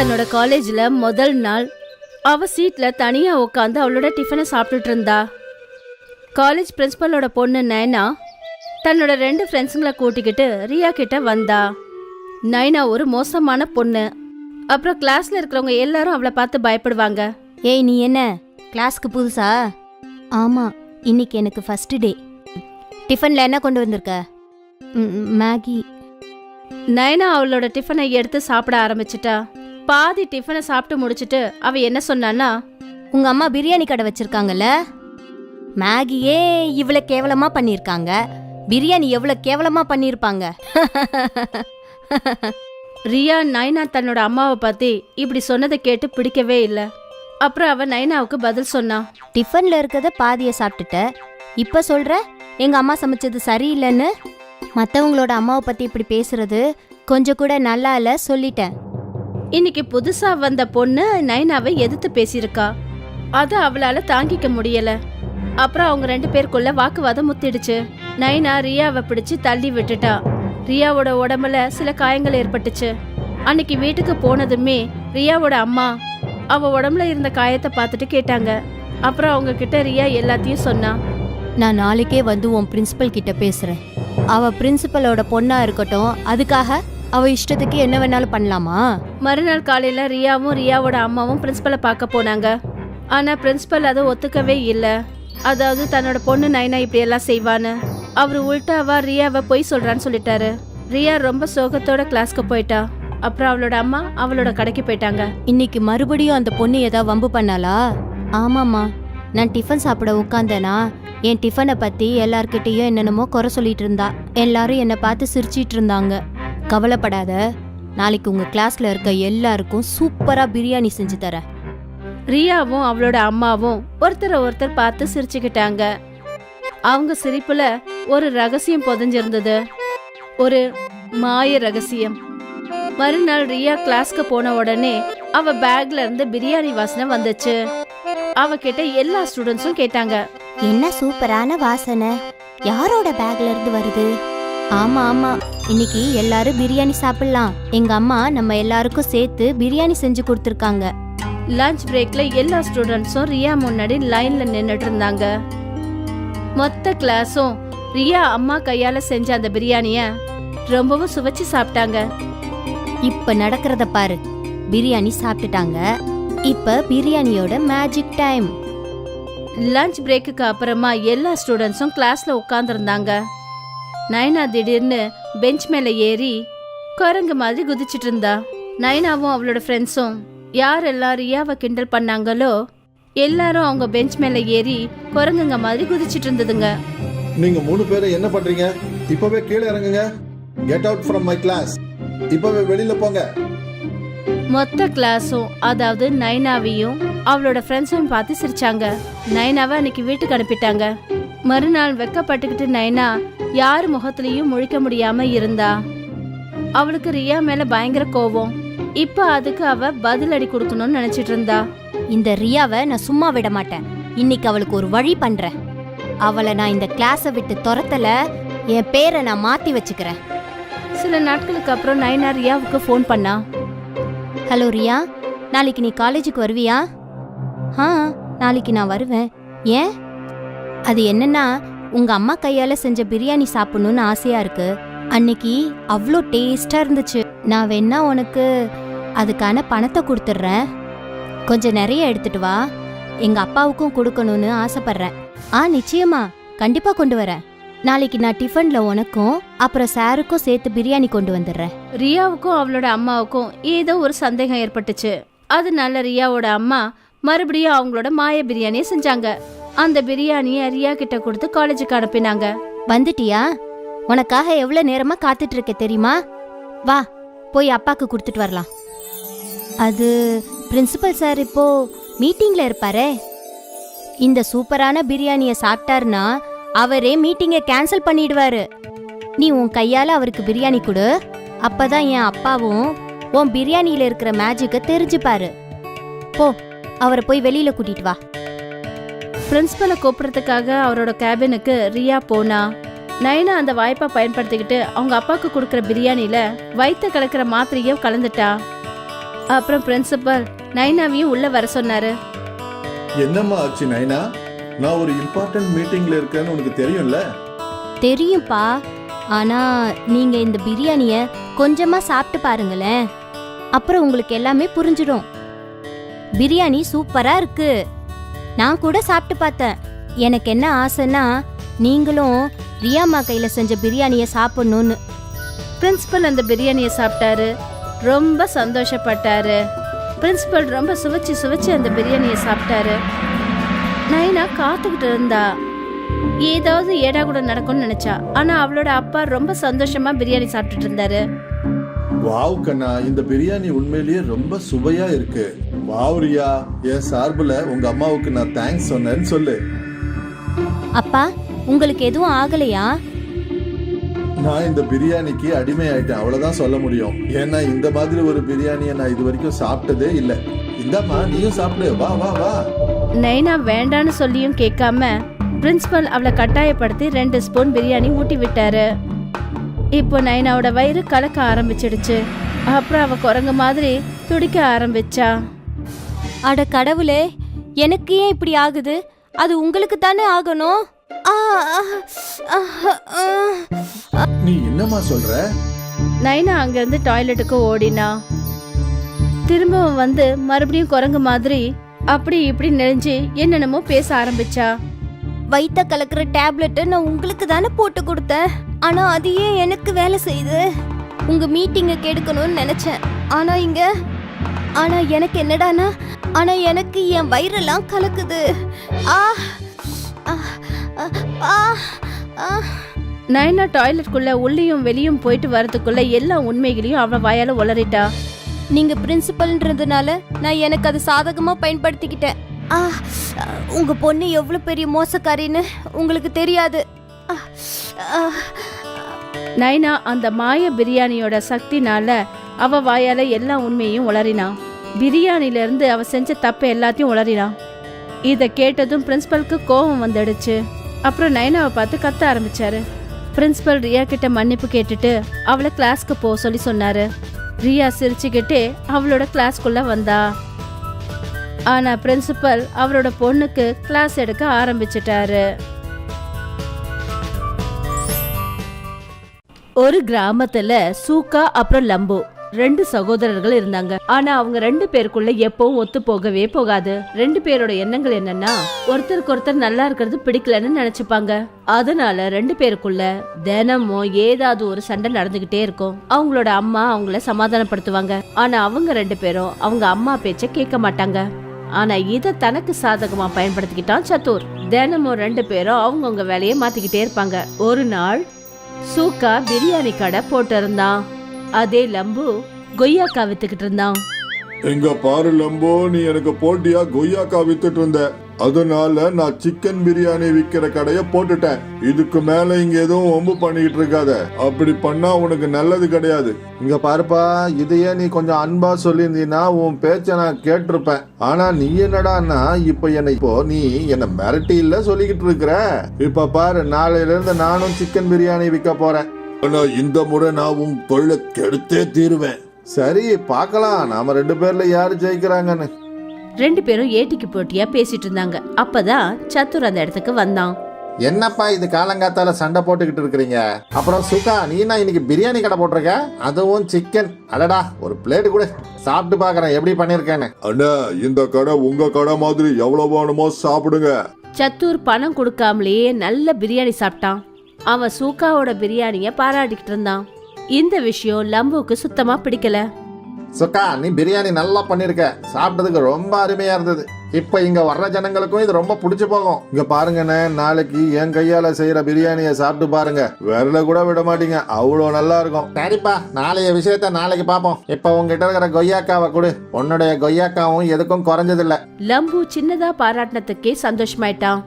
தன்னோட காலேஜ்ல முதல் நாள் அவ சீட்ல தனியா உட்காந்து அவளோட டிஃபனை சாப்பிட்டுட்டு இருந்தா. காலேஜ் பிரின்சிபலோட பொண்ணு நைனா தன்னோட 2 ஃப்ரெண்ட்ஸுங்களை கூட்டிக்கிட்டு ரியா கிட்ட வந்தா. நைனா ஒரு மோசமான பொண்ணு. அப்புறம் கிளாஸ்ல இருக்கிறவங்க எல்லாரும் அவளை பார்த்து பயப்படுவாங்க. ஏய், நீ என்ன கிளாஸ்க்கு புதுசா? ஆமா, இன்னைக்கு எனக்கு ஃபர்ஸ்ட் டே. டிஃபன்ல என்ன கொண்டு வந்திருக்க? மேகி. நைனா அவளோட டிஃபனை எடுத்து சாப்பிட ஆரம்பிச்சிட்டா. பாதி டிஃபனை சாப்பிட்டு முடிச்சிட்டு அவ என்ன சொன்னான்னா, உங்க அம்மா பிரியாணி கடை வச்சிருக்காங்கல்ல, மேகியே இவ்வளவு கேவலமா பண்ணிருக்காங்க, பிரியாணி எவ்வளவு கேவலமா பண்ணிருப்பாங்க. ரியா நைனா தன்னோட அம்மாவை பத்தி இப்படி சொன்னதை கேட்டு பிடிக்கவே இல்லை. அப்புறம் அவ நைனாவுக்கு பதில் சொன்னா, டிஃபன்ல இருக்கத பாதிய சாப்பிட்டுட்ட, இப்ப சொல்ற எங்க அம்மா சமைச்சது சரியில்லைன்னு. மற்றவங்களோட அம்மாவை பத்தி இப்படி பேசுறது கொஞ்சம் கூட நல்லா இல்ல, சொல்லிட்டேன். இன்னைக்கு புதுசா வந்த பொண்ணு நைனாவை எதிர்த்து பேசியிருக்கா. அத அவளால தாங்கிக்க முடியல. அப்புறம் அவங்க 2 பேருக்குள்ள வாக்குவாதம் முத்திடுச்சு. நைனா ரியாவை பிடிச்சு தள்ளி விட்டுட்டா. ரியாவோட உடம்புல சில காயங்கள் ஏற்பட்டுச்சு. அன்னைக்கு வீட்டுக்கு போனதுமே ரியாவோட அம்மா அவ உடம்புல இருந்த காயத்தை பார்த்துட்டு கேட்டாங்க. அப்புறம் அவங்க கிட்ட ரியா எல்லாத்தையும் சொன்னா. நான் நாளைக்கே வந்து உன் பிரின்சிபல் கிட்ட பேசுறேன். அவ பிரின்சிபலோட பொண்ணா இருக்கட்டும், அதுக்காக அவ இஷ்டத்துக்கு என்ன வேணாலும் பண்ணலாமா? மறுநாள் காலையில ரியாவும் ரியாவோட அம்மாவும் பிரின்சிபலை பார்க்க போனாங்க. ஆனா பிரின்சிபல் அதை ஒத்துக்கவே இல்லை. அதாவது தன்னோட பொண்ணு நைனா இப்படி எல்லாம் செய்வான்னு. அவரு உள்டாவா ரியாவை பொய் சொல்றான்னு சொல்லிட்டாரு. ரியா ரொம்ப சோகத்தோட கிளாஸ்க்கு போயிட்டா. அப்புறம் அவளோட அம்மா அவளோட கடைக்கு போயிட்டாங்க. இன்னைக்கு மறுபடியும் அந்த பொண்ணு ஏதாவது வம்பு பண்ணாளா? ஆமாம்மா, நான் டிஃபன் சாப்பிட உட்காந்தேனா என் டிஃபனை பத்தி எல்லார்கிட்டையும் என்னென்னமோ குறை சொல்லிட்டு இருந்தா. எல்லாரும் என்னை பார்த்து சிரிச்சிட்டு இருந்தாங்க. கவலைப்படாத, நாளைக்கு உங்க கிளாஸ்ல இருக்க எல்லாருக்கும் சூப்பரா பிரியாணி செஞ்சு தரேன். ரியாவும் அவளோட அம்மாவும் ஒருத்தர் பார்த்து சிரிச்சுக்கிட்டாங்க. அவங்க சிரிப்புல ஒரு ரகசியம் புதைஞ்சிருந்தது, ஒரு மாய ரகசியம். மறுநாள் ரியா கிளாஸ்க்கு போன உடனே அவ பேக்ல இருந்து பிரியாணி வாசனை வந்துச்சு. அவகிட்ட எல்லா ஸ்டூடெண்ட்ஸும் கேட்டாங்க, என்ன சூப்பரான வாசனை, யாரோட பேக்ல இருந்து வருது? ஆமா ஆமா, இன்னைக்கு எல்லாரும் பிரியாணி சாப்பிடலாம். எங்க அம்மா நம்ம எல்லாருக்கும் சேர்த்து பிரியாணி செஞ்சு கொடுத்துருக்காங்க. லஞ்ச் பிரேக்ல எல்லா ஸ்டூடெண்ட்ஸும் ரியா முன்னாடி லைன்ல நின்னுட்டு இருந்தாங்க. மொத்த கிளாஸும் ரியா அம்மா கையால செஞ்ச அந்த பிரியாணிய ரொம்பவும் சுவைச்சு சாப்பிட்டாங்க. இப்ப நடக்கிறத பாரு, பிரியாணி சாப்பிட்டுட்டாங்க. இப்ப பிரியாணியோட மேஜிக் டைம். லஞ்ச் பிரேக்குக்கு அப்புறமா எல்லா ஸ்டூடெண்ட்ஸும் கிளாஸ்ல உட்கார்ந்துருந்தாங்க. நைனா திடீர்னு பெஞ்ச் மேல ஏறி குரங்கு மாதிரி குதிச்சிட்டு இருந்தா. நைனாவும் அவளோட ஃப்ரெண்ட்ஸும் யாரெல்லாம் ரியாவை கிண்டல் பண்ணாங்களோ எல்லாரும் அவங்க பெஞ்ச் மேல ஏறி குரங்குங்க மாதிரி குதிச்சிட்டு இருந்ததுங்க. நீங்க 3 பேரும் என்ன பண்றீங்க? இப்பவே கீழே இறங்குங்க. Get out from my class. இப்பவே வெளியில போங்க. மொத்த கிளாஸும், அதாவது நைனாவையும் அவளோட ஃப்ரெண்ட்ஸும் பார்த்து சிரிச்சாங்க. நைனாவை அன்னைக்கு வீட்டுக்கு அனுப்பிட்டாங்க. மறுநாள் வெக்கப்பட்டுக்கிட்டு நைனா யார் முகத்திலையும் முழிக்க முடியாம இருந்தா. அவளுக்கு ரியா மேல பயங்கர கோவம். இப்ப அதுக்கு அவ பதிலடி கொடுக்கணும்னு நினைச்சிட்டு இருந்தா. இந்த ரியாவை நான் சும்மா விட மாட்டேன். இன்னைக்கு அவளுக்கு ஒரு வழி பண்றேன். அவளை நான் இந்த கிளாஸை விட்டு துரத்தல, என் பேரை நான் மாத்தி வச்சுக்கிறேன். சில நாட்களுக்கு அப்புறம் நைனா ரியாவுக்கு ஃபோன் பண்ணா. ஹலோ ரியா, நாளைக்கு நீ காலேஜுக்கு வருவியா? நாளைக்கு நான் வருவேன். ஏன்? அது என்னன்னா, உங்க அம்மா கையால செஞ்ச பிரியாணி சாப்பிடணும்னு ஆசையா இருக்கு. அன்னைக்கு அவ்வளோ டேஸ்டா இருந்துச்சு. நான் வேணா உனக்கு அதுக்கான பணத்தை கொடுத்துட்றேன். கொஞ்சம் நிறைய எடுத்துட்டு வா. எங்க அப்பாவுக்கும் கொடுக்கணும்னு ஆசைப்படுறேன். நிச்சயமா, கண்டிப்பா கொண்டு வரேன். நாளைக்கு நான் டிஃபன்ல உனக்கும் அப்புறம் சாருக்கும் சேர்த்து பிரியாணி கொண்டு வந்துடுறேன். ரியாவுக்கும் அவளோட அம்மாவுக்கும் ஏதோ ஒரு சந்தேகம் ஏற்பட்டுச்சு. அதனால ரியாவோட அம்மா மறுபடியும் அவங்களோட மாய பிரியாணியை செஞ்சாங்க. அந்த பிரியாணியை ரியா கிட்ட கொடுத்து காலேஜுக்கு அனுப்பினாங்க. வந்துட்டியா? உனக்காக எவ்வளவு நேரமா காத்துட்டு இருக்க தெரியுமா? வா, போய் அப்பாக்கு கொடுத்துட்டு வரலாம். அது பிரின்சிபல் சார் இப்போ மீட்டிங்ல இருப்பாரே. இந்த சூப்பரான பிரியாணியை சாப்பிட்டாருன்னா அவரே மீட்டிங்கை கேன்சல் பண்ணிடுவாரு. நீ உன் கையால அவருக்கு பிரியாணி கொடு. அப்பதான் என் அப்பாவும் உன் பிரியாணியில இருக்கிற மேஜிக்கை தெரிஞ்சுப்பாரு. போ, அவரை போய் வெளியில கூட்டிட்டு வா. பிரின்சிபலை கூப்பிடுறதுக்காக அவரோட கேபினுக்கு ரியா போனா. நைனா அந்த வாய்ப்பை பயன்படுத்திக்கிட்டு அவங்க அப்பாவுக்கு கொடுக்குற பிரியாணியில வயிற்று கலக்கிற மாத்திரையும் கலந்துட்டா. அப்புறம் பிரின்சிபல் நைனாவையும் உள்ள வர சொன்னாரு. என்னம்மா ஆச்சு நைனா? நான் ஒரு இம்பார்ட்டன்ட் மீட்டிங்ல இருக்கேன்னு உனக்கு தெரியும்ல? தெரியும்ப்பா, ஆனா நீங்க இந்த பிரியாணிய கொஞ்சமா சாப்பிட்டு பாருங்களேன், அப்புறம் உங்களுக்கு எல்லாமே புரிஞ்சிடும். பிரியாணி சூப்பரா இருக்கு. நான் கூட சாப்பிட்டு பார்த்தேன். எனக்கு என்ன ஆசைன்னா நீங்களும் ரியாம்மா கையில செஞ்ச பிரியாணிய சாப்பிடணும்னு. பிரின்சிபல் அந்த பிரியாணியை சாப்பிட்டாரு, ரொம்ப சந்தோஷப்பட்டாரு. பிரின்சிபல் ரொம்ப சுவைச்சு அந்த பிரியாணியை சாப்பிட்டாரு. நைனா காத்துக்கிட்டு இருந்தா, ஏதாவது ஏடா கூட நடக்கும்னு நினைச்சா. ஆனா அவளோட அப்பா ரொம்ப சந்தோஷமா பிரியாணி சாப்பிட்டுட்டு இருந்தாரு. வாவ் கண்ணா, இந்த பிரியாணி உண்மையிலேயே ரொம்ப சுவையா இருக்கு. வாவ் ரியா, என் சார்புல உங்க அம்மாவுக்கு நான் தேங்க்ஸ் சொன்னேன்னு சொல்லு. அப்பா, உங்களுக்கு எதுவும் ஆகலையா? நான் இந்த பிரியாணிக்கு அடிமை ஆயிட்டேன், அவ்வளவுதான் சொல்ல முடியும். ஏன்னா இந்த மாதிரி ஒரு பிரியாணியை நான் இது வரைக்கும் சாப்பிட்டதே இல்லை. இந்தாம்மா, நீயும் சாப்பிடு. வா வா வா. நைனா வேண்டான்னு சொல்லியும் கேட்காம பிரின்சிபல் அவளை கட்டாயப்படுத்தி 2 ஸ்பூன் பிரியாணி ஊட்டி விட்டாரு. இப்போ நைனாவோட வயிறு கலக்க ஆரம்பிச்சிடுச்சு. அப்புறம் அவ குரங்கு மாதிரி துடிக்க ஆரம்பிச்சா. அட கடவுளே, எனக்கு ஏன் இப்படி ஆகுது? அது உங்களுக்கு தானே ஆகணும். ஆ, ஆ, ஆ, ஆ. நீ என்னம்மா சொல்ற? நைனா அங்கிருந்து டாய்லெட்டுக்கு ஓடினா. திரும்பவும் வந்து மறுபடியும் குரங்கு மாதிரி அப்படி இப்படி நெளிஞ்சு என்னென்னமோ பேச ஆரம்பிச்சா. வயித்த கலக்கிற டேப்லெட்டை நான் உங்களுக்கு தானே போட்டு கொடுத்தேன், ஆனா அது ஏன் எனக்கு வேலை செய்யுது? உங்க மீட்டிங்கை கெடுக்கணும்னு நினைச்சேன், ஆனா எனக்கு என்னடானா, ஆனா எனக்கு என் வயிறெல்லாம் கலக்குது. ஆ, ஆ, ஆ, ஆ. நைனா டாய்லெட்குள்ள உள்ளேயும் வெளியும் போயிட்டு வரதுக்குள்ள எல்லா உண்மைகளையும் அவ வாயால உளறிட்டா. நீங்க பிரின்சிபல்ன்றதுனால நான் எனக்கு அது சாதகமா பயன்படுத்திக்கிட்டேன். ஆ, உங்க பொண்ணு எவ்வளவு பெரிய மோசக்காரின்னு உங்களுக்கு தெரியாது. ஆ, ஆ. நைனா அந்த மாய பிரியாணியோட சக்தினால அவ வாயால எல்லா உண்மையும் உளறினா. பிரியாணில இருந்து அவ செஞ்ச தப்பு எல்லாத்தையும் உளறினா. இத கேட்டதும் பிரின்சிபலுக்கு கோபம் வந்துடுச்சு. அப்புறம் நைனாவை பார்த்து கத்த ஆரம்பிச்சாரு. பிரின்சிபல் ரியா கிட்ட மன்னிப்பு கேட்டுட்டு அவளை கிளாஸ்க்கு போக சொல்லி சொன்னாரு. ரியா சிரிச்சுக்கிட்டே அவளோட கிளாஸ்க்குள்ள வந்தா. ஆனா பிரின்சிபல் அவரோட பொண்ணுக்கு கிளாஸ் எடுக்க ஆரம்பிச்சிட்டாரு. ஒரு கிராமத்துல சூக்கா அப்புறம் லம்பு 2 சகோதரர்கள் இருந்தாங்க. ஆனா அவங்க 2 பேருக்குள்ள எப்பவும் ஒத்து போகவே போகாது. 2 பேரோட எண்ணங்கள் என்னன்னா, ஒருத்தருக்கு ஒருத்தர் நல்லா இருக்கிறது பிடிக்கலன்னு நினைச்சுப்பாங்க. அதனால 2 பேருக்குள்ள தினமும் ஏதாவது ஒரு சண்டை நடந்துகிட்டே இருக்கும். அவங்களோட அம்மா அவங்கள சமாதானப்படுத்துவாங்க. ஆனா அவங்க 2 பேரும் அவங்க அம்மா பேச்ச கேட்க மாட்டாங்க. ஆனா இத தனக்கு சாதகமா பயன்படுத்திக்கிட்டான் சத்தூர். தினமும் 2 பேரும் அவங்கவுங்க வேலையை மாத்திக்கிட்டே இருப்பாங்க. ஒரு நாள் சூக்கா பிரியாணி கடை போட்டு இருந்தான். அதே லம்பு கொய்யாக்கா வித்துக்கிட்டு இருந்தான். எங்க பாரு லம்போ, நீ எனக்கு போட்டியா கொய்யாக்கா வித்துட்டு இருந்த. அதனால நான் சிக்கன் பிரியாணி விக்கிற கடைய போட்டுட்டேன். இதுக்கு மேல இங்க எதுவும் ஒம்பு பண்ணிக்கிட்டு இருக்காத. அப்படி பண்ணா உனக்கு நல்லது கிடையாது. இங்க பாருப்பா, இதையே நீ கொஞ்சம் அன்பா சொல்லியிருந்தீன்னா உன் பேச்ச நான் கேட்டிருப்பேன். ஆனா நீ என்னடான்னா இப்போ நீ என்ன மிரட்டி இல்ல சொல்லிக்கிட்டு இருக்கிற. இப்ப பாரு, நாளையில இருந்து நானும் சிக்கன் பிரியாணி விற்க போறேன். ஆனா இந்த முறை நான் உன் தொழிலை கெடுத்தே தீருவேன். சரி, பார்க்கலாம் நாம 2 பேர்ல யாரு ஜெயிக்கிறாங்கன்னு. 2 பேரும் ஏட்டிக்கு போட்டியா பேசிட்டு இருந்தாங்க. அப்பதான் சத்துர் அந்த இடத்துக்கு வந்தான். என்னப்பா இது காலங்காத்தால சண்டை போட்டுக்கிட்டு இருக்கிறீங்க? அப்புறம் சுகா, நீனா இன்னைக்கு பிரியாணி கடை போட்டிருக்க, அதுவும் சிக்கன். அடடா, ஒரு பிளேட் கூட சாப்பிட்டு பாக்குறேன் எப்படி பண்ணிருக்கேன்னு. அண்ணா, இந்த கடை உங்க கடை மாதிரி எவ்வளவு வேணுமோ சாப்பிடுங்க. சத்தூர் பணம் கொடுக்காமலேயே நல்ல பிரியாணி சாப்பிட்டான். அவன் சூக்காவோட பிரியாணிய பாராட்டிக்கிட்டு இருந்தான். இந்த விஷயம் லம்புக்கு சுத்தமா பிடிக்கல. சுக்கா, நீ பிரியாணி நல்லா பண்ணிருக்க, சாப்பிட்டதுக்கு ரொம்ப அருமையா இருந்தது. இப்ப இங்க வர்ற ஜனங்களுக்கும் இது ரொம்ப பிடிச்சு போகும். இங்க பாருங்கண்ணே, நாளைக்கு என் கையால செய்யற பிரியாணிய சாப்பிட்டு பாருங்க, விரல கூட விட மாட்டீங்க, அவ்வளவு நல்லா இருக்கும். சரிப்பா, நாளைய விஷயத்த நாளைக்கு பாப்போம். இப்ப உங்ககிட்ட இருக்கிற கொய்யாக்காவை கொடு. உன்னுடைய கொய்யாக்காவும் எதுக்கும் குறைஞ்சதில்ல. லம்பு சின்னதா பாராட்டினதுக்கே சந்தோஷமாயிட்டான்.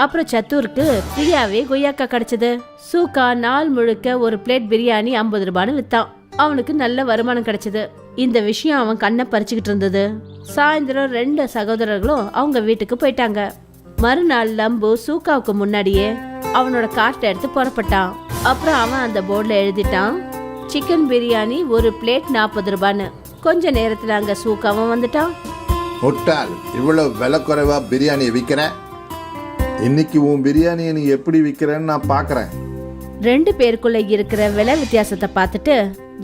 அப்புறம் சத்தூருக்கு ஃப்ரீயாவே கொய்யாக்கா கிடைச்சது. சூக்கா நாள் முழுக்க ஒரு பிளேட் பிரியாணி 50 ரூபான்னு வித்தான். அவனுக்கு நல்ல வருமானம் கிடைச்சது. இந்த விஷயம் அவன் கண்ணை பறிச்சுக்கிட்டு இருந்தது. சாயந்தரம் 2 சகோதரர்களும் அவங்க வீட்டுக்கு போயிட்டாங்க. மறுநாள் லம்பு சூக்காவுக்கு முன்னாடியே அவனோட கார்ட்டை எடுத்து புறப்பட்டான். அப்புறம் அவன் அந்த போர்டில் எழுதிட்டான், சிக்கன் பிரியாணி ஒரு பிளேட் 40 ரூபான்னு. கொஞ்ச நேரத்துல அங்க சூக்காவும் வந்துட்டான். முட்டாள், இவ்வளவு விலை குறைவா பிரியாணியை விற்கிற? இன்னைக்கு உன் பிரியாணியை நீ எப்படி விற்கிறேன்னு நான் பார்க்கறேன். 2 பேருக்குள்ள இருக்கிற விலை வித்தியாசத்தை பார்த்துட்டு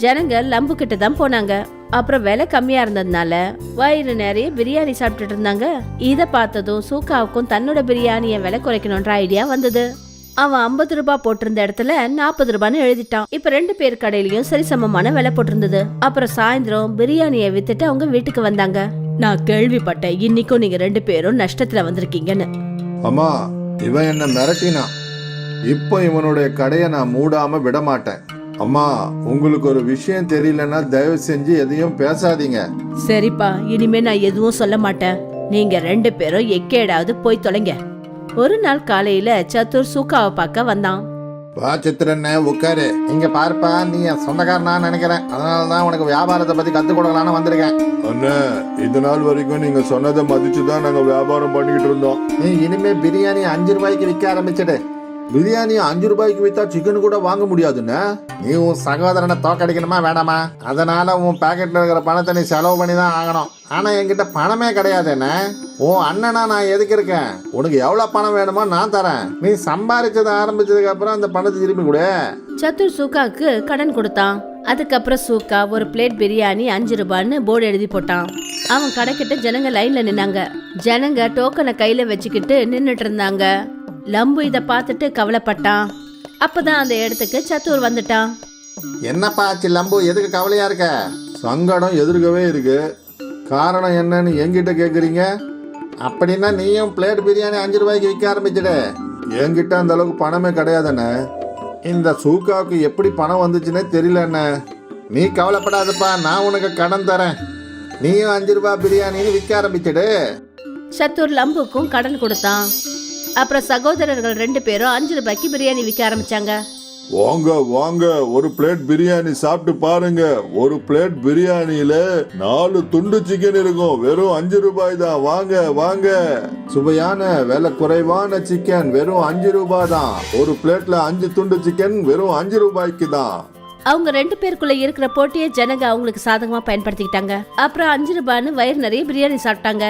ஜனங்க லம்பு கிட்ட தான் போனாங்க. அப்புறம் விலை கம்மியா இருந்ததுனால வயிறு நிறைய பிரியாணி சாப்பிட்டுட்டு இருந்தாங்க. இத பார்த்ததும் சூக்காவுக்கும் தன்னோட பிரியாணியை விலை குறைக்கணும்ன்ற ஐடியா வந்தது. அவன் 50 ரூபாய் போட்டிருந்த இடத்துல 40 ரூபான்னு எழுதிட்டான். இப்ப 2 பேர் கடையிலயும் சரிசமமான விலை போட்டிருந்தது. அப்புறம் சாயந்தரம் பிரியாணியை வித்துட்டு அவங்க வீட்டுக்கு வந்தாங்க. நான் கேள்விப்பட்டேன் இன்னைக்கும் நீங்க 2 பேரும் நஷ்டத்துல வந்திருக்கீங்கன்னு. அம்மா, இவன் என்ன மிரட்டினா. இப்போ இவனுடைய கடையை நான் மூடாம விட மாட்டேன். அம்மா, உங்களுக்கு ஒரு விஷயம் தெரியலன்னா தயவு செஞ்சு எதையும் பேசாதீங்க. சரிப்பா, இனிமே நான் எதுவும் சொல்ல மாட்டேன். நீங்க 2 பேரும் எக்கேடாவது போய் தொலைங்க. ஒரு நாள் காலையில சத்துர் சூக்காவை பார்க்க வந்தான். வா சித்திரண்ணே, உட்காரு. இங்க பாருப்பா, நீ என் சொந்தக்காரனா நினைக்கிறேன். அதனாலதான் உனக்கு வியாபாரத்தை பத்தி கத்துக் கொடுக்கலான்னு வந்திருக்கேன். அண்ணே, இது நாள் வரைக்கும் நீங்க சொன்னதை மதிச்சுதான் நாங்க வியாபாரம் பண்ணிக்கிட்டு இருந்தோம். நீ இனிமே பிரியாணி 5 ரூபாய்க்கு விற்க ஆரம்பிச்சிடு. பிரியாணி 5 ரூபாய்க்கு வித்தா சிக்கன் கூட வாங்க முடியாதுன்னு. நீ உன் சகோதரனை தோக்கடிக்கணுமா வேணாமா? அதனால உன் பாக்கெட்ல இருக்கிற பணத்தை நீ செலவு பண்ணி தான் ஆகணும். ஆனா என்கிட்ட பணமே கிடையாது. என்ன உன் அண்ணனா நான் எதுக்கு இருக்கேன்? உனக்கு எவ்வளவு பணம் வேணுமோ நான் தரேன். நீ சம்பாதிச்சதை ஆரம்பிச்சதுக்கு அப்புறம் அந்த பணத்தை திருப்பி கொடு. சத்துர் சூக்காக்கு கடன் கொடுத்தான். அதுக்கப்புறம் சூக்கா ஒரு பிளேட் பிரியாணி 5 ரூபான்னு போர்டு எழுதி போட்டான். அவன் கடைக்கிட்ட ஜனங்க லைன்ல நின்னாங்க. ஜனங்க டோக்கனை கையில வச்சுக்கிட்டு நின்னுட்டு இருந்தாங்க. லம்பு இத பார்த்துட்டு கவலைப்பட்டான். அப்பதான் அந்த இடத்துக்கு சத்துர் வந்துட்டான். என்னப்பா ஆச்சு லம்பு, எதுக்கு கவலையா இருக்க? சங்கடம் எதிர்க்கவே இருக்கு. காரணம் என்னன்னு என்கிட்ட கேக்குறீங்க? அப்படின்னா நீயும் பிளேட் பிரியாணி 5 ரூபாய்க்கு விற்க ஆரம்பிச்சிடு. என்கிட்ட அந்த அளவுக்கு பணமே கிடையாதுண்ணே. இந்த சூக்காவுக்கு எப்படி பணம் வந்துச்சுன்னே தெரியலண்ணே. நீ கவலைப்படாதப்பா, நான் உனக்கு கடன் தரேன். நீயும் 5 ரூபாய் பிரியாணின்னு விற்க ஆரம்பிச்சிடு. சத்துர் லம்புக்கும் கடன் கொடுத்தான். அப்புறம் சகோதரர்கள் 2 பேரும் 5 ரூபாய்க்கு பிரியாணி விற்க ஆரம்பிச்சாங்க. வாங்க வாங்க, ஒரு பிளேட் பிரியாணி சாப்பிட்டு பாருங்க. ஒரு பிளேட் பிரியாணியில 4 துண்டு சிக்கன் இருக்கும். வெறும் 5 ரூபாய் தான். வாங்க வாங்க. சுவையான விலை குறைவான சிக்கன் வெறும் 5 ரூபாய் தான். ஒரு பிளேட்ல 5 துண்டு சிக்கன் வெறும் 5 ரூபாய்க்கு தான். அவங்க 2 பேருக்குள்ள இருக்கிற போட்டியை ஜனங்க அவங்களுக்கு சாதகமா பயன்படுத்திக்கிட்டாங்க. அப்புறம் 5 ரூபான்னு வயிறு நிறைய பிரியாணி சாப்பிட்டாங்க.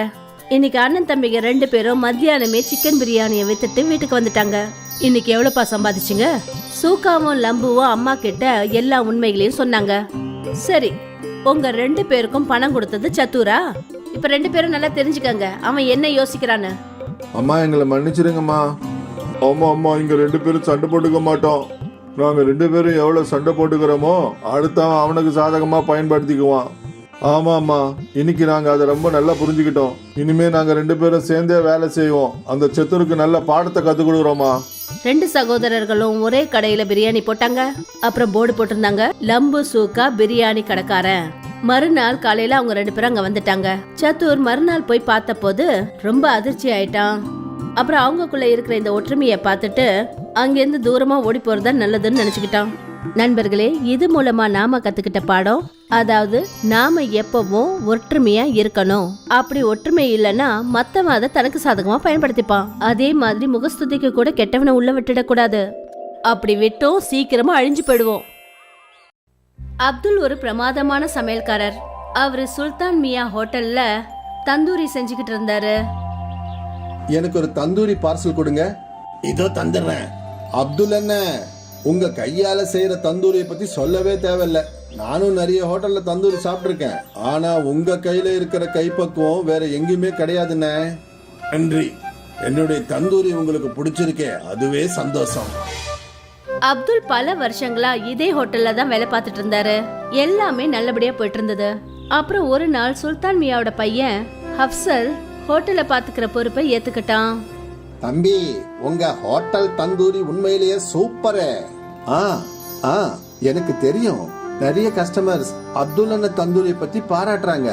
இன்னைக்கு அண்ணன் தம்பிங்க 2 பேரும் மத்தியானமே சிக்கன் பிரியாணியை வித்துட்டு வீட்டுக்கு வந்துட்டாங்க. இன்னைக்கு எவ்வளவுப்பா சம்பாதிச்சுங்க? சூக்காவும் லம்புவும் அம்மா கிட்ட எல்லா உண்மைகளையும் சொன்னாங்க. சரி, உங்க 2 பேருக்கும் பணம் கொடுத்தது சத்துரா? இப்ப 2 பேரும் நல்லா தெரிஞ்சுக்கங்க அவன் என்ன யோசிக்கிறான்னு. அம்மா, எங்களை மன்னிச்சிருங்கம்மா. ஆமா அம்மா, இங்க 2 பேரும் சண்டை போட்டுக்க மாட்டோம். நாங்க 2 பேரும் எவ்வளவு சண்டை போட்டுக்கிறோமோ அடுத்தவன் அவனுக்கு சாதகமா பயன்படுத்திக்குவான். ஆமாம்மா, இன்னைக்கு நாங்க அதை ரொம்ப நல்லா புரிஞ்சுக்கிட்டோம். இனிமே நாங்க 2 பேரும் சேர்ந்தே வேலை செய்வோம். அந்த சத்துருக்கு நல்ல பாடத்தை கத்துக் கொடுக்குறோமா. 2 சகோதரர்களும் ஒரே கடையில பிரியாணி போட்டாங்க. அப்புறம் போர்டு போட்டிருந்தாங்க, லம்பு சூக்கா பிரியாணி கடைக்காரன். மறுநாள் காலையில அவங்க 2 பேரும் அங்க வந்துட்டாங்க. சத்துர் மறுநாள் போய் பார்த்த போது ரொம்ப அதிர்ச்சி ஆயிட்டான். அப்புறம் அவங்களுக்குள்ள இருக்கிற இந்த ஒற்றுமையை பார்த்துட்டு அங்கிருந்து தூரமா ஓடி போறதா நல்லதுன்னு நினைச்சுக்கிட்டான். நண்பர்களே, இது மூலமா நாம கத்துக்கிட்ட பாடம், அதாவது நாம எப்பவும் ஒற்றுமையா இருக்கணும். அப்படி ஒற்றுமை இல்லைன்னா மத்தவன் அதை தனக்கு சாதகமா பயன்படுத்திப்பான். அதே மாதிரி முகஸ்துதிக்கு கூட கெட்டவனை உள்ள விட்டுட கூடாது. அப்படி விட்டோம் சீக்கிரமா அழிஞ்சு போயிடுவோம். அப்துல் ஒரு பிரமாதமான சமையல்காரர். அவரு சுல்தான் மியா ஹோட்டல்ல தந்தூரி செஞ்சுக்கிட்டு இருந்தாரு. எனக்கு ஒரு தந்தூரி பார்சல் கொடுங்க. இதோ தந்துடுறேன். அப்துல் என்ன, உங்க கையால செய்யற தந்தூரியை பத்தி சொல்லவே தேவையில்ல. நானும் நிறைய ஹோட்டல்ல தந்தூரி சாப்பிட்டிருக்கேன். ஆனா உங்க கையில இருக்கிற கைப்பக்குவம் வேற எங்கேயுமே கிடையாதுண்ணே. நன்றி. என்னுடைய தந்தூரி உங்களுக்கு பிடிச்சிருக்கே, அதுவே சந்தோஷம். அப்துல் பல வருஷங்களா இதே ஹோட்டல்ல தான் வேலை பார்த்துட்டு இருந்தாரு. எல்லாமே நல்லபடியா போயிட்டு இருந்தது. அப்புறம் ஒரு நாள் சுல்தான் மியாவோட பையன் ஹப்சல் ஹோட்டலை பாத்துக்கிற பொறுப்பை ஏத்துக்கிட்டான். தம்பி, உங்க ஹோட்டல் தந்தூரி உண்மையிலேயே சூப்பரே. எனக்கு தெரியும், நிறைய கஸ்டமர்ஸ் அப்துல் அண்ண தந்தூரியை பத்தி பாராட்டுறாங்க.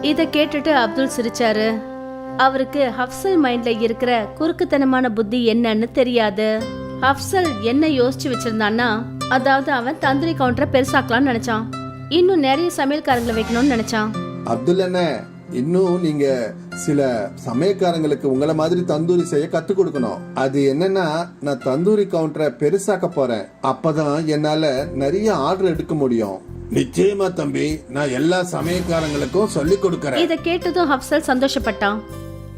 இத கேட்டுட்டு அப்துல் சிரிச்சாரு. அவருக்கு ஹப்சல் மைண்ட்ல இருக்கிற குறுக்குத்தனமான புத்தி என்னன்னு தெரியாது. ஹப்சல் என்ன யோசிச்சு வச்சிருந்தான்னா, அதாவது அவன் தந்தூரி கவுண்டரை பெருசாக்கலாம்னு நினைச்சான். இன்னும் நிறைய சமையல்காரங்களை வைக்கணும்னு நினைச்சான். அப்துல் அண்ண, இன்னும் நீங்க சில சமயக்காரங்களுக்கு உங்களை மாதிரி தந்தூரி செய்ய கத்து கொடுக்கணும். அது என்னன்னா, நான் தந்தூரி கவுண்டரை பெருசாக்க போறேன். அப்பதான் என்னால நிறைய ஆர்டர் எடுக்க முடியும். நிச்சயமா தம்பி, நான் எல்லா சமயக்காரங்களுக்கும் சொல்லி கொடுக்கறேன். இத கேட்டதும் அப்சல் சந்தோஷப்பட்டான்.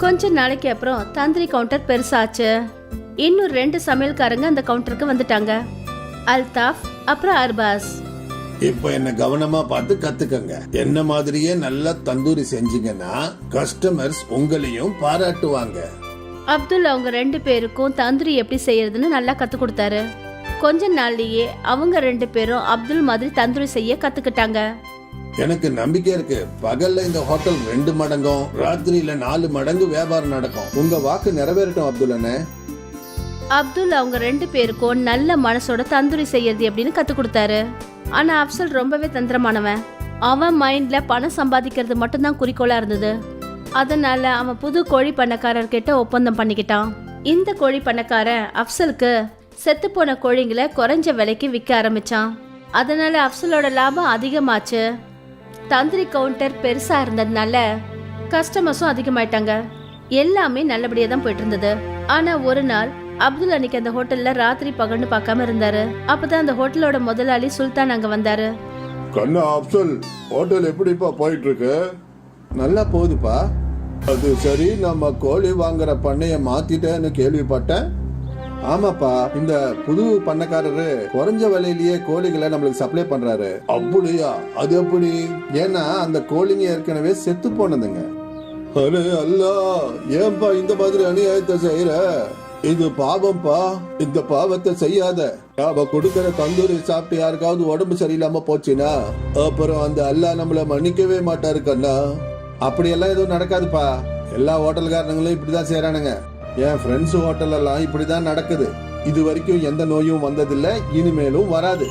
கொஞ்ச நாளைக்கு அப்புறம் தந்திரி கவுண்டர் பெருசாச்சு. இன்னும் 2 சமையல்காரங்க அந்த கவுண்டருக்கு வந்துட்டாங்க, அல்தாஃப் அப்புறம் அர்பாஸ். இப்ப என்ன கவனமா பார்த்து கத்துக்கங்க. என்ன மாதிரியே நல்லா தந்தூரி செஞ்சீங்கன்னா கஸ்டமர்ஸ் உங்களையும் பாராட்டுவாங்க. அப்துல் அவங்க 2 பேருக்கும் தந்தூரி எப்படி செய்யறதுன்னு நல்லா கத்து கொடுத்தாரு. கொஞ்ச நாள்லயே அவங்க 2 பேரும் அப்துல் மாதிரி தந்தூரி செய்ய கத்துக்கிட்டாங்க. எனக்கு நம்பிக்கை இருக்கு, பகல்ல இந்த ஹோட்டல் 2 மடங்கும் ராத்திரியில 4 மடங்கு வியாபாரம் நடக்கும். உங்க வாக்கு நிறைவேறட்டும் அப்துல் அண்ணே. அப்துல் அவங்க 2 பேருக்கும் நல்ல மனசோட தந்தூரி செய்யறது எப்படின்னு கத்து கொடுத்தாரு. ஆனா அப்சல் ரொம்பவே தந்திரமானவன். அவன் மைண்ட்ல பணம் சம்பாதிக்கிறது மட்டும்தான் குறிக்கோளா இருந்தது. அதனால அவன் புது கோழி பண்ணக்காரர்கிட்ட ஒப்பந்தம் பண்ணிக்கிட்டான். இந்த கோழி பண்ணக்காரன் அப்சலுக்கு செத்து போன கோழிங்களை குறைஞ்ச விலைக்கு விற்க ஆரம்பிச்சான். அதனால அப்சலோட லாபம் அதிகமாச்சு. தந்திரி கவுண்டர் பெருசா இருந்ததுனால கஸ்டமர்ஸும் அதிகமாயிட்டாங்க. எல்லாமே நல்லபடியா தான் போயிட்டு இருந்தது. ஆனா ஒரு நாள் அப்துல் அன்னைக்கு அந்த ஹோட்டல்ல ராத்திரி பகல்னு பார்க்காம இருந்தாரு. அப்பதான் அந்த ஹோட்டலோட முதலாளி சுல்தான் அங்க வந்தாரு. கண்ணா அப்சல், ஹோட்டல் எப்படிப்பா போயிட்டு இருக்கு? நல்லா போகுதுப்பா. அது சரி, நம்ம கோழி வாங்குற பண்ணைய மாத்திட்டேன்னு கேள்விப்பட்டேன். ஆமாப்பா, இந்த புது பண்ணக்காரரு குறைஞ்ச விலையிலேயே கோழிகளை நம்மளுக்கு சப்ளை பண்றாரு. அப்படியா? அது எப்படி? ஏன்னா அந்த கோழிங்க ஏற்கனவே செத்து போனதுங்க. அரே அல்லா, ஏன்பா இந்த மாதிரி அநியாயத்தை செய்யற? இது பாவம்பா. இந்த பாவத்தை செய்யாத. நாம கொடுக்கற தந்தூரி சாப்பிட்டு யாருக்காவது உடம்பு சரியில்லாம போச்சுன்னா அப்புறம் அந்த அல்லா நம்மள மன்னிக்கவே மாட்டாரு கண்ணா. அப்படியெல்லாம் எதுவும் நடக்காதுப்பா. எல்லா ஹோட்டல்காரங்களும் இப்படிதான் செய்யறானுங்க. என் ஃப்ரெண்ட்ஸ் ஹோட்டல் எல்லாம் இப்படிதான் நடக்குது. இது வரைக்கும் எந்த நோயும் வந்ததில்லை, இனிமேலும் வராது.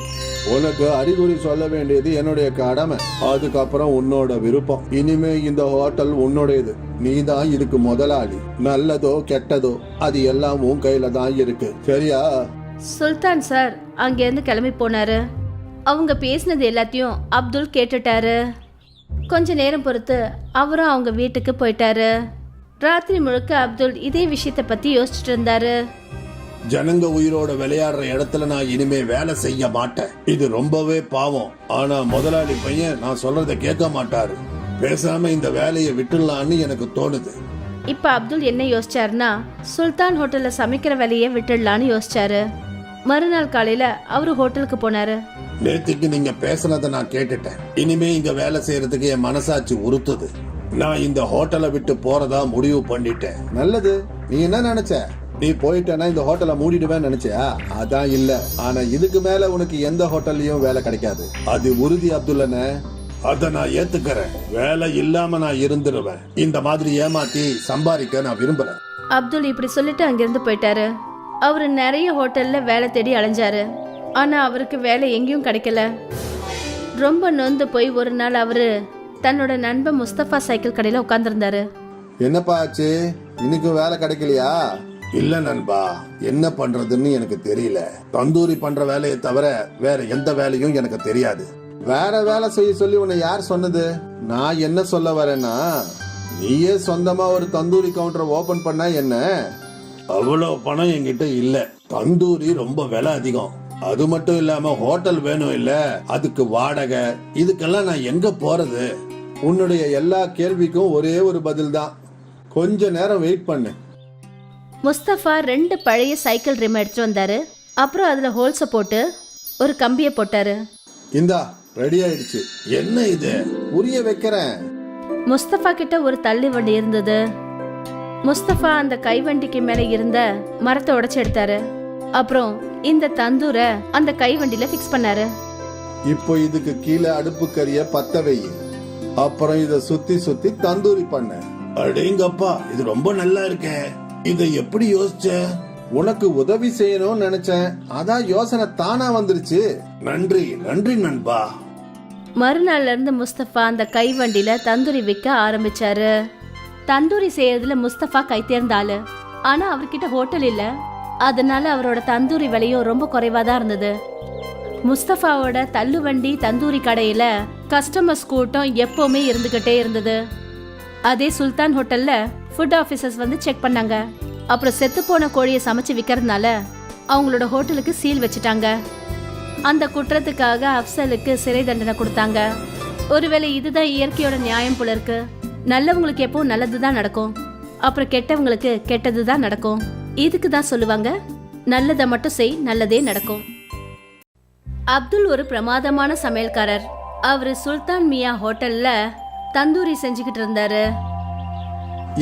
உனக்கு அறிகுறி சொல்ல வேண்டியது என்னுடைய கடமை. அதுக்கப்புறம் உன்னோட விருப்பம். இனிமே இந்த ஹோட்டல் உன்னுடையது. நீ தான் இதுக்கு முதலாளி. நல்லதோ கெட்டதோ அது எல்லாம் உன் கையில தான் இருக்கு, சரியா? சுல்தான் சார் அங்கேருந்து கிளம்பி போனாரு. அவங்க பேசினது எல்லாத்தையும் அப்துல் கேட்டுட்டாரு. கொஞ்ச நேரம் பொறுத்து அவரும் அவங்க வீட்டுக்கு போயிட்டாரு. ராத்திரி முழுக்க அப்துல் இதே விஷயத்த பத்தி யோசிச்சுட்டு இருந்தாரு. ஜனங்க உயிரோட விளையாடுற இடத்துல நான் இனிமே வேலை செய்ய மாட்டேன். இது ரொம்பவே பாவம். ஆனா முதலாளி பையன் நான் சொல்றத கேட்க மாட்டாரு. பேசாம இந்த வேலையை விட்டுடலான்னு எனக்கு தோணுது. இப்ப அப்துல் என்ன யோசிச்சாருன்னா, சுல்தான் ஹோட்டல்ல சமைக்கிற வேலையை விட்டுடலான்னு யோசிச்சாரு. மறுநாள் காலையில அவரு ஹோட்டலுக்கு போனாரு. நேத்துக்கு நீங்க பேசுனதை நான் கேட்டுட்டேன். இனிமே இங்க வேலை செய்யறதுக்கு என் மனசாட்சி உறுத்துது. நான் இந்த ஹோட்டலை விட்டு போறதா முடிவு பண்ணிட்டேன். நல்லது. நீ என்ன நினைச்ச? நீ போயிட்டேன்னா இந்த ஹோட்டலை மூடிடுவேன் நினைச்சியா? அதான் இல்ல. ஆனா இதுக்கு மேல உனக்கு எந்த ஹோட்டல்லையும் வேலை கிடைக்காது. அது உறுதி அப்துல்லண்ணே. அத நான் ஏத்துக்கிறேன். வேலை இல்லாம நான் இருந்துருவேன். இந்த மாதிரி ஏமாத்தி சம்பாதிக்க நான் விரும்பல. அப்துல் இப்படி சொல்லிட்டு அங்கிருந்து போயிட்டாரு. அவரு நிறைய ஹோட்டல்ல வேலை தேடி அலைஞ்சாரு. ஆனா அவருக்கு வேலை எங்கேயும் கிடைக்கல. ரொம்ப நொந்து போய் ஒரு நாள் அவரு தன்னோட நண்பன் முஸ்தபா சைக்கிள் கடையில உட்கார்ந்துருந்தாரு. என்னப்பா ஆச்சு? இன்னைக்கு வேலை கிடைக்கலையா? இல்ல நண்பா, என்ன பண்றதுன்னு எனக்கு தெரியல. தந்தூரி பண்ற வேலையை தவிர வேற எந்த வேலையும் எனக்கு தெரியாது. வேற வேலை செய்ய சொல்லி உன்னை யார் சொன்னது? நான் என்ன சொல்ல வரேன்னா, நீயே சொந்தமா ஒரு தந்தூரி கவுண்டர் ஓபன் பண்ணா என்ன? அவ்வளவு பணம் என்கிட்ட இல்ல. தந்தூரி ரொம்ப விலை அதிகம். அது மட்டும் இல்லாம ஹோட்டல் வேணும் இல்ல, அதுக்கு வாடகை, இதுக்கெல்லாம் நான் எங்க போறது? உன்னுடைய எல்லா கேள்விக்கும் ஒரே ஒரு பதில் தான். கொஞ்ச நேரம் வெயிட் பண்ணு. முஸ்தபா 2 பழைய சைக்கிள் ரிம் எடுத்துட்டு வந்தாரு. அப்புறம் அதுல ஹோல்ஸ போட்டு ஒரு கம்பியை போட்டாரு. இந்தா ரெடி ஆயிடுச்சு. என்ன இது? உரிய வைக்கிறேன். முஸ்தபா கிட்ட ஒரு தள்ளி வண்டி இருந்தது. முஸ்தபா அந்த கைவண்டிக்கு மேல இருந்த மரத்தை உடைச்சு எடுத்தாரு. அப்புறம் இந்த தந்தூரை அந்த கைவண்டியில ஃபிக்ஸ் பண்ணாரு. இப்போ இதுக்கு கீழே அடுப்பு கறிய பத்த வை. அப்புறம் இத சுத்தி சுத்தி தந்தூரி பண்ண. அடேங்கப்பா, இது ரொம்ப நல்லா இருக்கே. இதை எப்படி யோசிச்ச? உனக்கு உதவி செய்யணும்னு நினைச்சேன். அதான் யோசனை தானா வந்துருச்சு. நன்றி நன்றி நண்பா. மறுநாள்ல இருந்து முஸ்தபா அந்த கைவண்டியில தந்தூரி விற்க ஆரம்பிச்சாரு. தந்தூரி செய்யறதுல முஸ்தபா கை தேர்ந்த ஆளு. ஆனா அவர்கிட்ட ஹோட்டல் இல்ல. அதனால அவரோட தந்தூரி விலையும் ரொம்ப குறைவா தான் இருந்தது. முஸ்தபாவோட தள்ளுவண்டி தந்தூரி கடையில கஸ்டமர்ஸ் கூட்டம் எப்பவுமே இருந்துகிட்டே இருந்தது. அதே சுல்தான் ஹோட்டல்ல ஃபுட் ஆபீசர்ஸ் வந்து செக் பண்ணாங்க. அப்புறம் செத்து போன கோழியை சமைச்சு விற்கிறதுனால அவங்களோட ஹோட்டலுக்கு சீல் வச்சுட்டாங்க. அந்த குற்றத்துக்காக அப்சலுக்கு சிறை தண்டனை கொடுத்தாங்க. ஒருவேளை இதுதான் இயற்கையோட நியாயம் போல இருக்கு. நல்லவங்களுக்கு எப்பவும் நல்லதுதான் நடக்கும், அப்புறம் கெட்டவங்களுக்கு கெட்டதுதான் நடக்கும். இதுக்கு தான் சொல்லுவாங்க, நல்லதை மட்டும் செய், நல்லதே நடக்கும். அப்துல் ஒரு பிரமாதமான சமையல்காரர். அவரு சுல்தான் மியா ஹோட்டல்ல தந்தூரி செஞ்சுக்கிட்டு இருந்தாரு.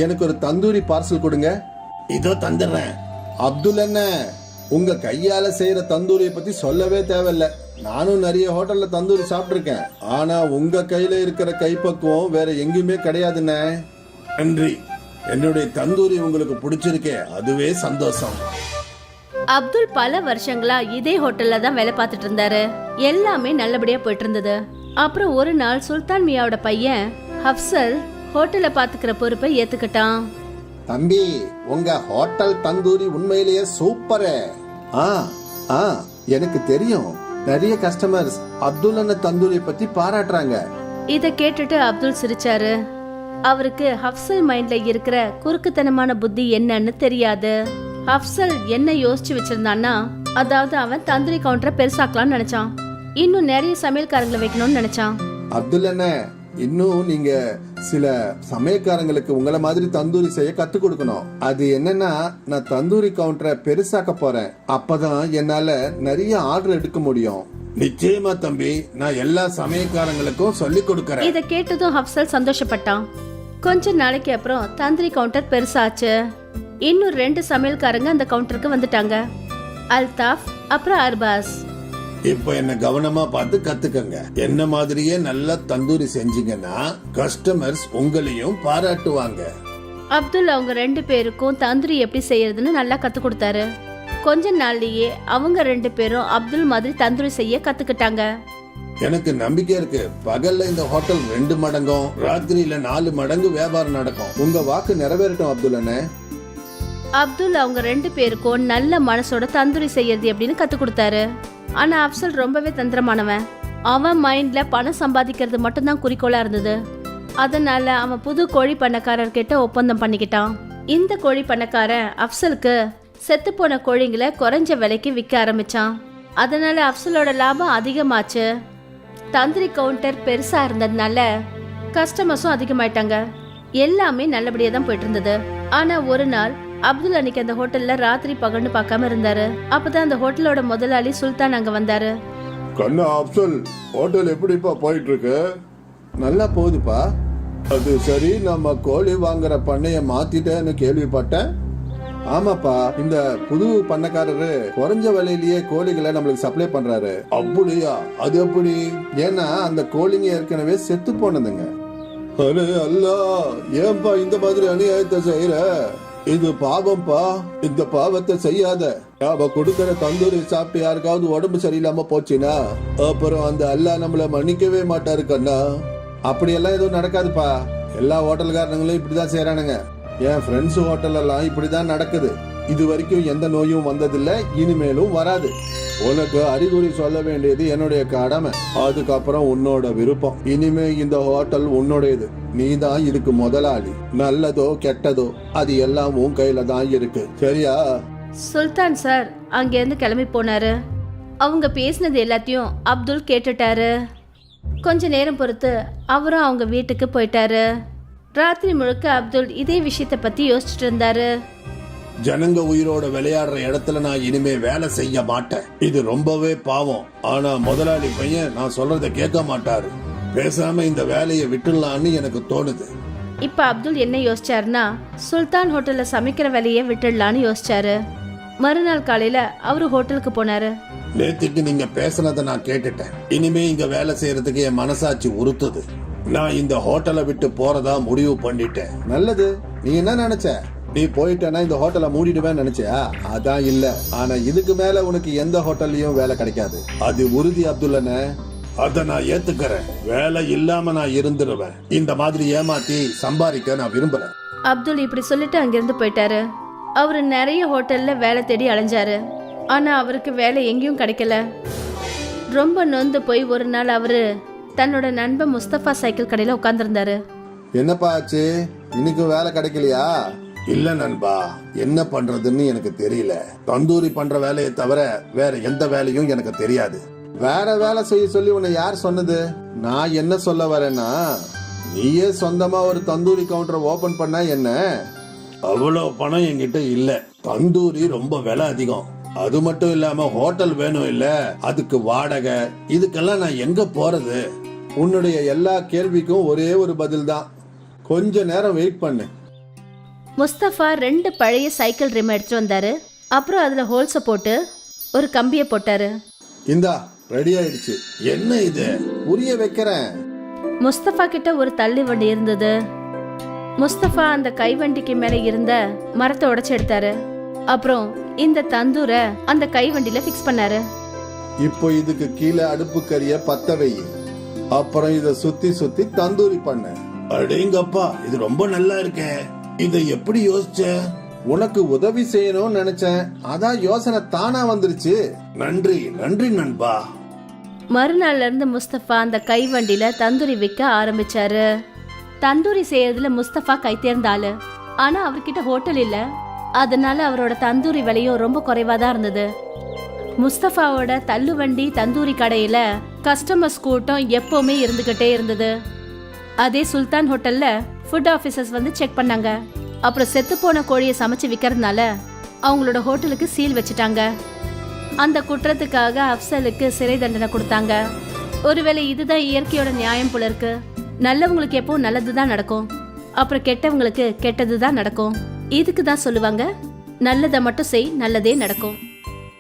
எனக்கு ஒரு தந்தூரி பார்சல் கொடுங்க. இதோ தந்துடுறேன். அப்துல் என்ன, உங்க கையால செய்யற தந்தூரியை பத்தி சொல்லவே தேவையில்ல. நானும் நிறைய ஹோட்டல்ல தந்தூரி சாப்பிட்டிருக்கேன். ஆனா உங்க கையில இருக்கிற கைப்பக்குவம் வேற எங்கேயுமே கிடையாதுண்ணே. நன்றி. என்னுடைய தந்தூரி உங்களுக்கு பிடிச்சிருக்கே, அதுவே சந்தோஷம். அப்துல் பல வருஷங்களா இதே ஹோட்டல்ல தான் வேலை பார்த்துட்டு இருந்தாரு. எல்லாமே நல்லபடியா போயிட்டு இருந்தது. அப்புறம் ஒரு நாள் சுல்தான் மியாவோட பையன் அப்சல் ஹோட்டலை பாத்துக்கிற பொறுப்பை ஏத்துக்கிட்டான். தம்பி, உங்க ஹோட்டல் தந்தூரி உண்மையிலேயே சூப்பரு. எனக்கு தெரியும், நிறைய கஸ்டமர்ஸ் அப்துல் அண்ணன் தந்தூரி பத்தி பாராட்டுறாங்க. இத கேட்டுட்டு அப்துல் சிரிச்சாரு. அவருக்கு அப்சல் மைண்ட்ல இருக்கிற குறுக்குத்தனமான புத்தி என்னன்னு தெரியாது. அப்சல் என்ன யோசிச்சு வச்சிருந்தான்னா, அதாவது அவன் தந்தூரி கவுண்டரை பெருசாக்கலாம்னு நினைச்சான். இன்னும் நிறைய சமையல்காரங்களை வைக்கணும்னு நினைச்சான். அப்துல் அண்ணன், இன்னும் நீங்க சில சமயக்காரங்களுக்கு உங்களை மாதிரி தந்தூரி செய்ய கத்து கொடுக்கணும். அது என்னன்னா, நான் தந்தூரி கவுண்டரை பெருசாக்க போறேன். அப்பதான் என்னால நிறைய ஆர்டர் எடுக்க முடியும். நிச்சயமா தம்பி, நான் எல்லா சமயக்காரங்களுக்கும் சொல்லி கொடுக்கறேன். இத கேட்டதும் அப்சல் சந்தோஷப்பட்டான். கொஞ்ச நாளைக்கு அப்புறம் தந்தூரி கவுண்டர் பெருசாச்சு. இன்னும் 2 சமையல்காரங்க அந்த கவுண்டருக்கு வந்துட்டாங்க, அல்தாஃப் அப்புறம் அர்பாஸ். இப்போ என்ன கவனமா பார்த்து கத்துக்கங்க. என்ன மாதிரியே நல்லா தந்தூரி செஞ்சீங்கன்னா கஸ்டமர்ஸ் உங்களையும் பாராட்டுவாங்க. அப்துல் அவங்க 2 பேருக்கும் தந்தூரி எப்படி செய்யறதுன்னு நல்லா கத்து கொடுத்தாரு. கொஞ்ச நாள்லயே அவங்க 2 பேரும் அப்துல் மாதிரி தந்தூரி செய்ய கத்துக்கிட்டாங்க. எனக்கு நம்பிக்கை இருக்கு, பகல்ல இந்த ஹோட்டல் 2 மடங்கும், ராத்திரியில 4 மடங்கு வியாபாரம் நடக்கும். உங்க வாக்கு நிறைவேறட்டும் அப்துல் அண்ணே. அப்துல் அவங்க 2 பேருக்கும் நல்ல மனசோட தந்தூரி செய்யறது எப்படின்னு கத்து கொடுத்தாரு. ஆனா அப்சல் ரொம்பவே தந்திரமானவன். அவன் மைண்ட்ல பணம் சம்பாதிக்கிறது மட்டும்தான் குறிக்கோளா இருந்தது. அதனால அவன் புது கோழி பண்ணக்காரர் கிட்ட ஒப்பந்தம் பண்ணிக்கிட்டான். இந்த கோழி பண்ணக்காரன் அப்சலுக்கு செத்து போன கோழிங்களை குறைஞ்ச விலைக்கு விற்க ஆரம்பிச்சான். அதனால அப்சலோட லாபம் அதிகமாச்சு. தந்தூரி கவுண்டர் பெருசா இருந்ததுனால கஸ்டமர்ஸும் அதிகமாயிட்டாங்க. எல்லாமே நல்லபடியா தான் போயிட்டு இருந்தது. ஆனா ஒரு நாள் அப்துல் அன்னைக்கு அந்த ஹோட்டல்ல ராத்திரி பகல்னு பார்க்காம இருந்தாரு. அப்பதான் அந்த ஹோட்டலோட முதலாளி சுல்தான் அங்க வந்தாரு. கண்ணா அப்சல், ஹோட்டல் எப்படிப்பா போயிட்டு இருக்கு? நல்லா போகுதுப்பா. அது சரி, நம்ம கோழி வாங்குற பண்ணைய மாத்திட்டேன்னு கேள்விப்பட்டேன். ஆமாப்பா, இந்த புது பண்ணக்காரரு குறைஞ்ச விலையிலேயே கோழிகளை நம்மளுக்கு சப்ளை பண்றாரு. அப்படியா? அது எப்படி? ஏன்னா அந்த கோழிங்க ஏற்கனவே செத்து போனதுங்க. அரே அல்லா, ஏன்பா இந்த மாதிரி அநியாயத்தை செய்யற? இது பாவம்பா. இந்த பாவத்தை செய்யாத. அவ கொடுக்கற தந்தூரி சாப்பிட்டு யாருக்காவது உடம்பு சரியில்லாம போச்சுன்னா அப்புறம் அந்த அல்லாஹ் நம்மள மன்னிக்கவே மாட்டாரு கண்ணா. அப்படியெல்லாம் எதுவும் நடக்காதுப்பா. எல்லா ஹோட்டல்காரங்களும் இப்படிதான் செய்யறானுங்க. என் ஃப்ரெண்ட்ஸ் ஹோட்டல் எல்லாம் இப்படிதான் நடக்குது. இது வரைக்கும் எந்த நோயும் வந்ததில்ல, இனிமேலும் வராது. உனக்கு அறிகுறி சொல்ல வேண்டியது என்னுடைய கடமை. அதுக்கப்புறம் உன்னோட விருப்பம். இனிமே இந்த ஹோட்டல் உன்னோடையது. நீ தான் இதுக்கு முதலாளி. நல்லதோ கெட்டதோ அது எல்லாம் உன் கையில தான் இருக்கு, சரியா? சுல்தான் சார் அங்கேருந்து கிளம்பி போனாரு. அவங்க பேசினது எல்லாத்தையும் அப்துல் கேட்டுட்டாரு. கொஞ்ச நேரம் பொறுத்து அவரும் அவங்க வீட்டுக்கு போயிட்டாரு. ராத்திரி முழுக்க அப்துல் இதே விஷயத்தை பத்தி யோசிச்சுட்டு இருந்தாரு. ஜனங்க உயிரோட விளையாடுற இடத்துல நான் இனிமே வேலை செய்ய மாட்டேன். இது ரொம்பவே பாவம். ஆனா முதலாளி பையன் நான் சொல்றத கேட்க மாட்டாரு. பேசாம இந்த வேலையை விட்டுடலான்னு எனக்கு தோணுது. இப்ப அப்துல் என்ன யோசிச்சாருன்னா, சுல்தான் ஹோட்டல்ல சமைக்கிற வேலையை விட்டுடலான்னு யோசிச்சாரு. மறுநாள் காலையில அவரு ஹோட்டலுக்கு போனாரு. நேத்துக்கு நீங்க பேசுனதை நான் கேட்டுட்டேன். இனிமே இங்க வேலை செய்யறதுக்கு என் மனசாட்சி உறுத்துது. நான் இந்த ஹோட்டலை விட்டு போறதா முடிவு பண்ணிட்டேன். நல்லது. நீ என்ன நினைச்ச? நீ போயிட்டேன்னா இந்த ஹோட்டலை மூடிடுவேன்னு நினைச்சியா? அதான் இல்ல. ஆனா இதுக்கு மேல உனக்கு எந்த ஹோட்டல்லையும் வேலை கிடைக்காது. அது உறுதி அப்துல்லண்ணே. அத நான் ஏத்துக்கிறேன். வேலை இல்லாம நான் இருந்துருவேன். இந்த மாதிரி ஏமாத்தி சம்பாதிக்க நான் விரும்புறேன். அப்துல் இப்படி சொல்லிட்டு அங்கிருந்து போயிட்டாரு. அவரு நிறைய ஹோட்டல்ல வேலை தேடி அலைஞ்சாரு. ஆனா அவருக்கு வேலை எங்கேயும் கிடைக்கல. ரொம்ப நொந்து போய் ஒரு நாள் அவரு தன்னோட நண்பன் முஸ்தபா சைக்கிள் கடையில உட்கார்ந்திருந்தாரு. என்னப்பா ஆச்சு? இன்னைக்கு வேலை கிடைக்கலையா? இல்ல நண்பா, என்ன பண்றதுன்னு எனக்கு தெரியல. தந்தூரி பண்ற வேலையை தவிர வேற எந்த வேலையும் எனக்கு தெரியாது. வேற வேலை செய்ய சொல்லி உன்னை யார் சொன்னது? நான் என்ன சொல்ல வரேன்னா, நீயே சொந்தமா ஒரு தந்தூரி கவுண்டர் ஓபன் பண்ணா என்ன? அவ்வளவு பணம் என்கிட்ட இல்ல. தந்தூரி ரொம்ப விலை அதிகம். அது மட்டும் இல்லாம ஹோட்டல் வேணும் இல்ல, அதுக்கு வாடகை, இதுக்கெல்லாம் நான் எங்க போறது? உன்னுடைய எல்லா கேள்விக்கும் ஒரே ஒரு பதில் தான், கொஞ்ச நேரம் வெயிட் பண்ணு. முஸ்தபா 2 பழைய சைக்கிள் ரிம் எடுத்துட்டு வந்தாரு. அப்புறம் அதுல ஹோல்ஸ போட்டு ஒரு கம்பியை போட்டாரு. இந்தா ரெடி ஆயிடுச்சு. என்ன இது? புரிய வைக்கிறேன். முஸ்தபா கிட்ட ஒரு தள்ளி வண்டி இருந்தது. முஸ்தபா அந்த கைவண்டிக்கு மேல இருந்த மரத்தை உடைச்சு எடுத்தாரு. அப்புறம் இந்த தந்தூரை அந்த கைவண்டியில ஃபிக்ஸ் பண்ணாரு. இப்போ இதுக்கு கீழே அடுப்பு கறிய பத்த வை. அப்புறம் இத சுத்தி சுத்தி தந்தூரி பண்ண. அடேங்கப்பா, இது ரொம்ப நல்லா இருக்கே. இதை எப்படி யோசிச்ச? உனக்கு உதவி செய்யணும்னு நினைச்சேன், அதான் யோசனை தானா வந்துருச்சு. நன்றி நன்றி நண்பா. மறுநாள்ல இருந்து முஸ்தபா அந்த கைவண்டியில தந்தூரி விற்க ஆரம்பிச்சாரு. தந்தூரி செய்யறதுல முஸ்தபா கை தேர்ந்த ஆளு. ஆனா அவர்கிட்ட ஹோட்டல் இல்ல. அதனால அவரோட தந்தூரி விலையும் ரொம்ப குறைவா தான் இருந்தது. முஸ்தபாவோட தள்ளுவண்டி தந்தூரி கடையில கஸ்டமர்ஸ் கூட்டம் எப்பவுமே இருந்துகிட்டே இருந்தது. அதே சுல்தான் ஹோட்டல்ல ஃபுட் ஆபீசர்ஸ் வந்து செக் பண்ணாங்க. அப்புறம் செத்து போன கோழியை சமைச்சு விற்கிறதுனால அவங்களோட ஹோட்டலுக்கு சீல் வச்சுட்டாங்க. அந்த குற்றத்துக்காக அப்சலுக்கு சிறை தண்டனை கொடுத்தாங்க. ஒருவேளை இதுதான் இயற்கையோட நியாயம் போல இருக்கு. நல்லவங்களுக்கு எப்போ நல்லதுதான் நடக்கும், அப்புறம் கெட்டவங்களுக்கு கெட்டதுதான் நடக்கும். இதுக்கு தான் சொல்லுவாங்க, நல்லதை மட்டும் செய், நல்லதே நடக்கும்.